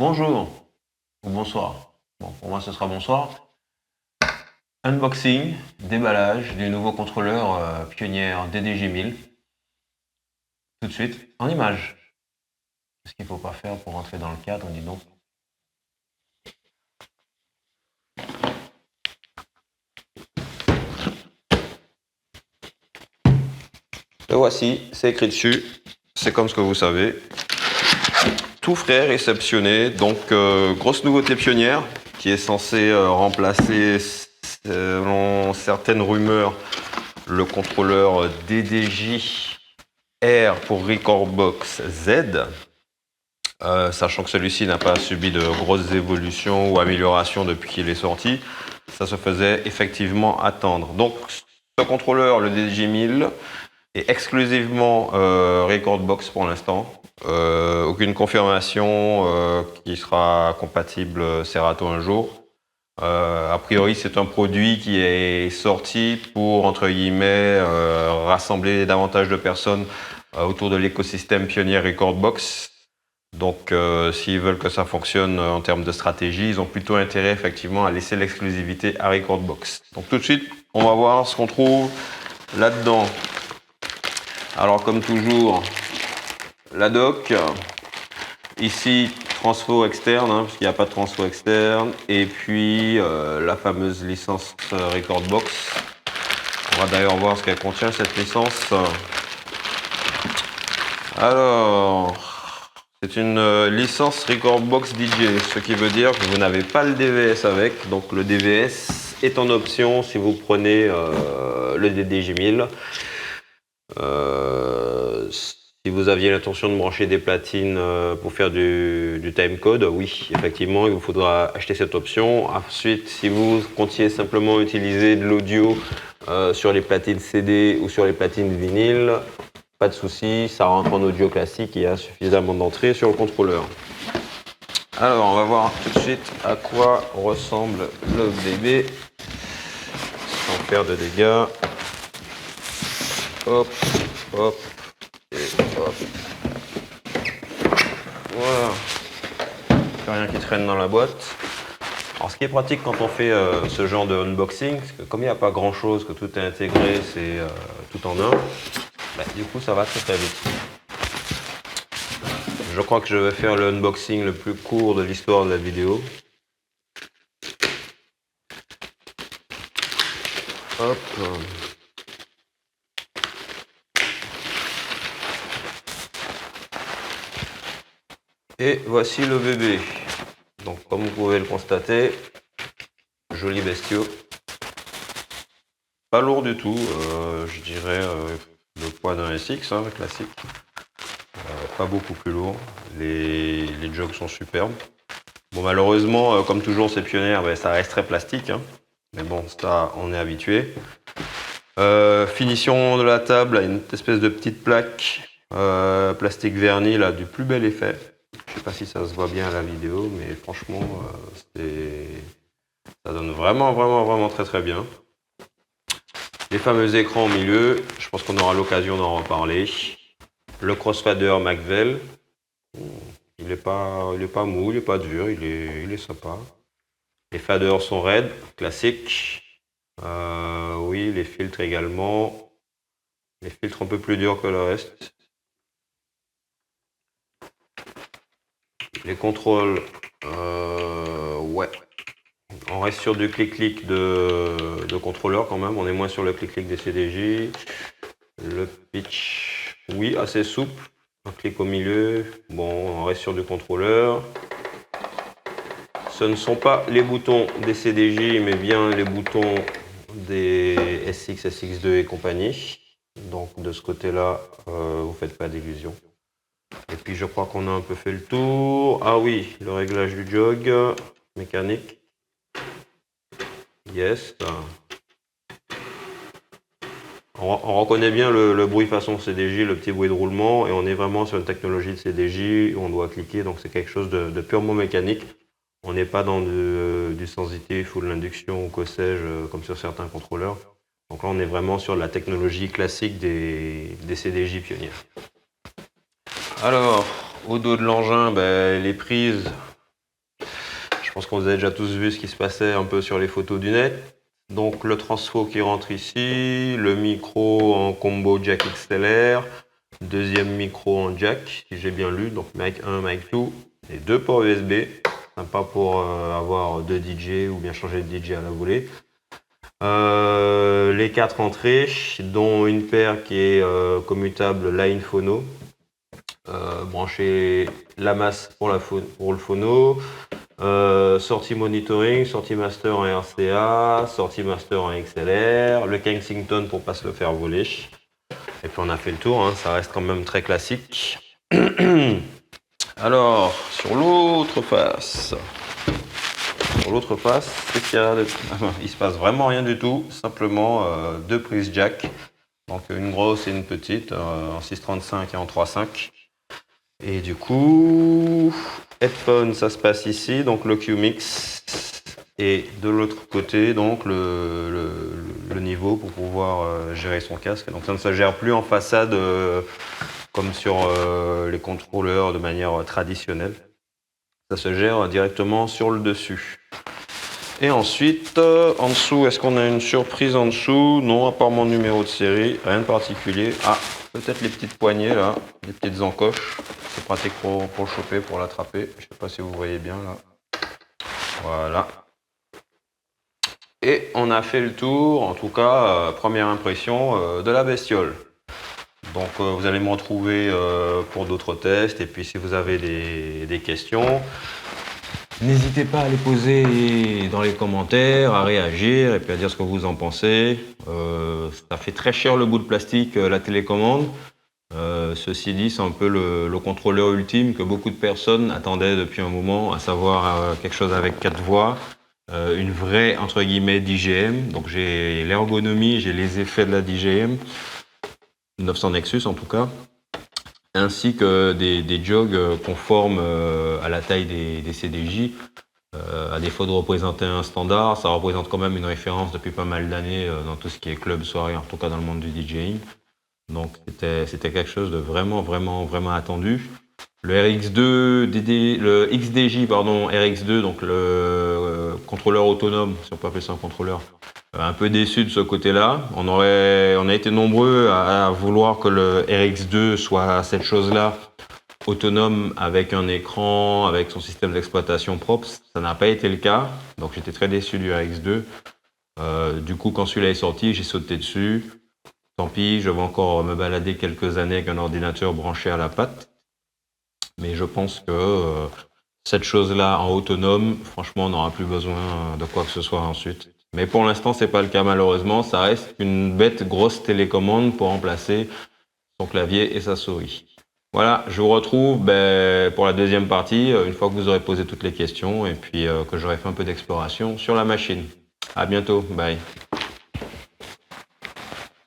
bonjour ou bonsoir. Bon, pour moi ce sera bonsoir. Unboxing, déballage du nouveau contrôleur Pioneer DDJ1000. Tout de suite, en image. Ce qu'il ne faut pas faire pour rentrer dans le cadre, dis donc. Le voici, c'est écrit dessus. C'est comme ce que vous savez. Tout frais, réceptionné. Donc, grosse nouveauté Pioneer qui est censée remplacer, selon certaines rumeurs, le contrôleur DDJ R pour Recordbox Z. Sachant que celui-ci n'a pas subi de grosses évolutions ou améliorations depuis qu'il est sorti, ça se faisait effectivement attendre. Donc, ce contrôleur, le DDJ1000, est exclusivement Recordbox pour l'instant. Aucune confirmation qui sera compatible Serato un jour. A priori, c'est un produit qui est sorti pour, entre guillemets, rassembler davantage de personnes autour de l'écosystème Pioneer Recordbox. Donc, s'ils veulent que ça fonctionne en termes de stratégie, ils ont plutôt intérêt effectivement à laisser l'exclusivité à Recordbox. Donc, tout de suite, on va voir ce qu'on trouve là-dedans. Alors, comme toujours, la dock. Ici, transfo externe, parce qu'il n'y a pas de transfo externe. Et puis, la fameuse licence Recordbox. On va d'ailleurs voir ce qu'elle contient, cette licence. Alors, c'est une licence Recordbox DJ, ce qui veut dire que vous n'avez pas le DVS avec. Donc, le DVS est en option si vous prenez le DDJ1000. Si vous aviez l'intention de brancher des platines pour faire du timecode, oui, effectivement, il vous faudra acheter cette option. Ensuite, si vous comptiez simplement utiliser de l'audio sur les platines CD ou sur les platines vinyle, pas de souci, ça rentre en audio classique et il y a suffisamment d'entrées sur le contrôleur. Alors, on va voir tout de suite à quoi ressemble le bébé sans faire de dégâts. Hop, hop. Voilà, plus rien qui traîne dans la boîte. Alors ce qui est pratique quand on fait ce genre de unboxing, c'est que comme il n'y a pas grand chose, que tout est intégré, c'est tout en un, bah, du coup ça va très très vite. Je crois que je vais faire le unboxing le plus court de l'histoire de la vidéo. Hop. Et voici le bébé. Donc comme vous pouvez le constater, joli bestiau. Pas lourd du tout, je dirais le poids d'un SX, hein, classique. Pas beaucoup plus lourd. Les jogs sont superbes. Bon, malheureusement, comme toujours c'est Pioneer, ben, ça reste très plastique. Hein. Mais bon, ça on est habitué. Finition de la table, une espèce de petite plaque plastique verni là, du plus bel effet. Je sais pas si ça se voit bien à la vidéo, mais franchement, ça donne vraiment très très bien. Les fameux écrans au milieu, je pense qu'on aura l'occasion d'en reparler. Le crossfader Macvel, il n'est pas mou, il n'est pas dur, il est sympa. Les faders sont raides, classiques. Oui, les filtres également. Les filtres un peu plus durs que le reste. Les contrôles, ouais. On reste sur du clic-clic de contrôleur quand même, on est moins sur le clic-clic des CDJ. Le pitch, oui, assez souple. Un clic au milieu, bon, on reste sur du contrôleur. Ce ne sont pas les boutons des CDJ, mais bien les boutons des SX, SX2 et compagnie. Donc de ce côté-là, vous ne faites pas d'illusion. Et puis je crois qu'on a un peu fait le tour. Ah oui, le réglage du jog mécanique. Yes. On reconnaît bien le bruit façon CDJ, le petit bruit de roulement, et on est vraiment sur une technologie de CDJ où on doit cliquer, donc c'est quelque chose de purement mécanique. On n'est pas dans du sensitif ou de l'induction ou que sais-je, comme sur certains contrôleurs. Donc là, on est vraiment sur la technologie classique des CDJ Pioneer. Alors, au dos de l'engin, ben, les prises Je pense qu'on vous a déjà tous vu ce qui se passait un peu sur les photos du net. Donc le transfo qui rentre ici, le micro en combo jack XLR, deuxième micro en jack, si j'ai bien lu, donc mic 1, mic 2, et 2 ports USB, sympa pour avoir 2 DJ ou bien changer de DJ à la volée. Les 4 entrées, dont une paire qui est commutable line phono, brancher la masse pour le phono, sortie monitoring, sortie master en RCA, sortie master en XLR, le Kensington pour pas se le faire voler. Et puis on a fait le tour, hein, ça reste quand même très classique. Alors, sur l'autre face, qu'est-ce qu'il y a de... Il se passe vraiment rien du tout, simplement 2 prises jack, donc une grosse et une petite, en 635 et en 3.5. Et du coup, headphone, ça se passe ici, donc le Q-Mix, et de l'autre côté, donc le niveau pour pouvoir gérer son casque. Donc ça ne se gère plus en façade comme sur les contrôleurs de manière traditionnelle. Ça se gère directement sur le dessus. Et ensuite, en dessous, est-ce qu'on a une surprise en dessous? Non, à part mon numéro de série, rien de particulier. Ah, peut-être les petites poignées là, les petites encoches. C'est pratique pour le choper, pour l'attraper. Je ne sais pas si vous voyez bien là. Voilà. Et on a fait le tour, en tout cas, première impression de la bestiole. Donc vous allez me retrouver pour d'autres tests. Et puis si vous avez des questions, n'hésitez pas à les poser dans les commentaires, à réagir et puis à dire ce que vous en pensez. Ça fait très cher le bout de plastique, la télécommande. Ceci dit, c'est un peu le contrôleur ultime que beaucoup de personnes attendaient depuis un moment, à savoir quelque chose avec 4 voix, une vraie entre guillemets DJM. Donc j'ai l'ergonomie, j'ai les effets de la DJM, 900 Nexus en tout cas, ainsi que des jogs conformes à la taille des CDJ. À défaut de représenter un standard, ça représente quand même une référence depuis pas mal d'années dans tout ce qui est club, soirée, en tout cas dans le monde du DJing. Donc c'était quelque chose de vraiment attendu. Le le XDJ RX2, donc le contrôleur autonome, si on peut appeler ça un contrôleur, un peu déçu de ce côté-là. On a été nombreux à vouloir que le RX2 soit cette chose-là, autonome avec un écran, avec son système d'exploitation propre. Ça n'a pas été le cas, donc j'étais très déçu du RX2. Du coup, quand celui-là est sorti, j'ai sauté dessus. Tant pis, je vais encore me balader quelques années avec un ordinateur branché à la patte. Mais je pense que cette chose-là en autonome, franchement, on n'aura plus besoin de quoi que ce soit ensuite. Mais pour l'instant, c'est pas le cas malheureusement. Ça reste une bête grosse télécommande pour remplacer son clavier et sa souris. Voilà, je vous retrouve pour la deuxième partie, une fois que vous aurez posé toutes les questions et puis que j'aurai fait un peu d'exploration sur la machine. À bientôt, bye.